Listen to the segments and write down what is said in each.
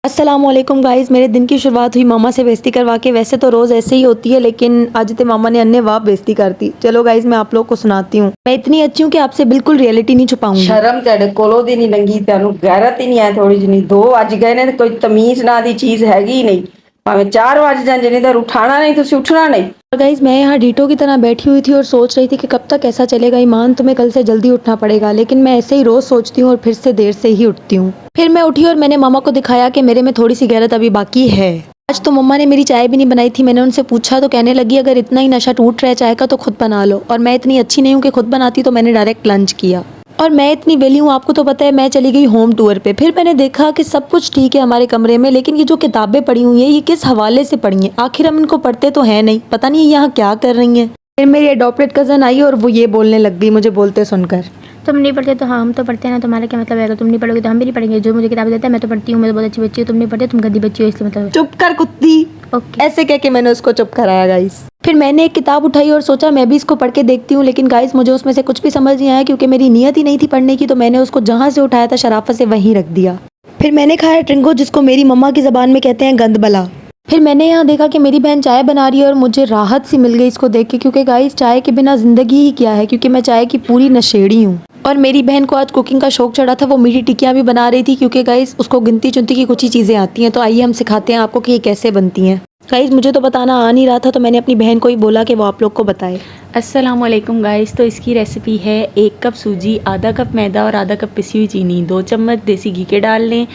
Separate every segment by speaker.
Speaker 1: अस्सलामुअलैकुम गाइज़, मेरे दिन की शुरुआत हुई मामा से बेइज्जती करवा के। वैसे तो रोज़ ऐसे ही होती है, लेकिन आज तो मामा ने अन्य वाप बेइज्जती करती। चलो गाइज़, मैं आप लोग को सुनाती हूँ। मैं इतनी अच्छी हूँ कि आपसे बिल्कुल रियलिटी नहीं छुपाऊंगी।
Speaker 2: शर्म तेरे कोलों दी नहीं लंगी, तेनू गैरत ही नहीं है थोड़ी जी। 2 वज गए ने, कोई तमीज ना दी चीज हैगी ही नहीं। भावें 4 वज जाए, जिन्नी देर उठाना नहीं तुसी उठना नहीं।
Speaker 1: और गाइज़, मैं यहाँ डीटो की तरह बैठी हुई थी और सोच रही थी कि कब तक ऐसा चलेगा। ईमान, तुम्हें कल से जल्दी उठना पड़ेगा। लेकिन मैं ऐसे ही रोज़ सोचती हूँ और फिर से देर से ही उठती हूँ। फिर मैं उठी और मैंने मामा को दिखाया कि मेरे में थोड़ी सी गैरत अभी बाकी है। आज तो मम्मा ने मेरी चाय भी नहीं बनाई थी। मैंने उनसे पूछा तो कहने लगी, अगर इतना ही नशा टूट रहा है चाय का तो खुद बना लो। और मैं इतनी अच्छी नहीं हूँ कि खुद बनाती, तो मैंने डायरेक्ट लंच किया। और मैं इतनी वेली हूँ, आपको तो पता है। मैं चली गई होम टूर पे। फिर मैंने देखा कि सब कुछ ठीक है हमारे कमरे में, लेकिन ये जो किताबें पड़ी हुई हैं ये किस हवाले से पढ़ी हैं। आखिर हम इनको पढ़ते तो है नहीं, पता नहीं यहाँ क्या कर रही हैं। फिर मेरी अडॉप्टेड कज़न आई और वो ये बोलने लग गई मुझे बोलते सुनकर,
Speaker 3: तुम नहीं पढ़ते तो हाँ हम तो पढ़ते हैं ना, तुम्हारा क्या मतलब है? अगर तुम नहीं पढ़ोगे तो हम भी नहीं पढ़ेंगे। जो मुझे किताब देता है मैं तो पढ़ती हूँ, मैं तो बहुत अच्छी बच्ची हूँ। तुम नहीं पढ़ते, तुम गंदी बच्ची हो, इसलिए मतलब।
Speaker 1: चुप कर कुत्ती।
Speaker 3: ओके।
Speaker 1: ऐसे कह के मैंने उसको चुप कराया गाइस। फिर मैंने एक किताब उठाई और सोचा मैं भी इसको पढ़ के देखती हूँ। लेकिन गाइस, मुझे उसमें से कुछ भी समझ नहीं आया, क्योंकि मेरी नीयत ही नहीं थी पढ़ने की। तो मैंने उसको जहाँ से उठाया था शराफत से वहीं रख दिया। फिर मैंने खाया ट्रिंगो, जिसको मेरी मम्मा की ज़बान में कहते हैं गंदबला। फिर मैंने यहाँ देखा कि मेरी बहन चाय बना रही है और मुझे राहत सी मिल गई इसको देख के, क्योंकि गाइस चाय के बिना ज़िंदगी ही क्या है। क्योंकि मैं चाय की पूरी नशेड़ी हूँ। और मेरी बहन को आज कुकिंग का शौक चढ़ा था। वो मीठी टिक्कियाँ भी बना रही थी, क्योंकि गाइस उसको गिनती चुनती की कुछ ही चीज़ें आती हैं। तो आइए हम सिखाते हैं आपको कि ये कैसे बनती हैं। गाइस, मुझे तो बताना आ नहीं रहा था, तो मैंने अपनी बहन को ही बोला कि वो आप लोग को बताए।
Speaker 4: अस्सलामुअलैकुम गाइस। तो इसकी रेसिपी है 1 कप सूजी, आधा कप मैदा और आधा कप पिसी हुई चीनी, 2 चम्मच देसी घी के डाल लें,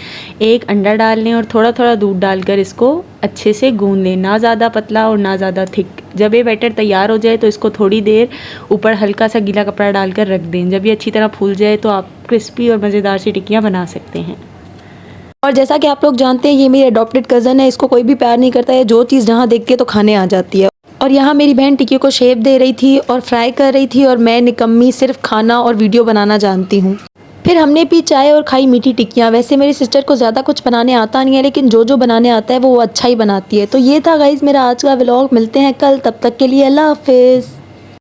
Speaker 4: 1 अंडा डाल लें और थोड़ा थोड़ा दूध डालकर इसको अच्छे से गूंद लें, ना ज़्यादा पतला और ना ज़्यादा थिक। जब ये बैटर तैयार हो जाए तो इसको थोड़ी देर ऊपर हल्का सा गीला कपड़ा डालकर रख दें। जब ये अच्छी तरह फूल जाए तो आप क्रिस्पी और मज़ेदार सी टिक्कियाँ बना सकते हैं।
Speaker 1: और जैसा कि आप लोग जानते हैं, ये मेरी अडॉप्टेड कज़न है। इसको कोई भी प्यार नहीं करता है, जो चीज़ जहाँ देखती है तो खाने आ जाती है। और यहाँ मेरी बहन टिक्की को शेप दे रही थी और फ्राई कर रही थी, और मैं निकम्मी सिर्फ खाना और वीडियो बनाना जानती हूँ। फिर हमने पी चाय और खाई मीठी टिक्कियाँ। वैसे मेरी सिस्टर को ज़्यादा कुछ बनाने आता नहीं है, लेकिन जो जो बनाने आता है वो अच्छा ही बनाती है। तो ये था गाइज़ मेरा आज का व्लॉग। मिलते हैं कल, तब तक के लिए अल्लाह हाफिज़।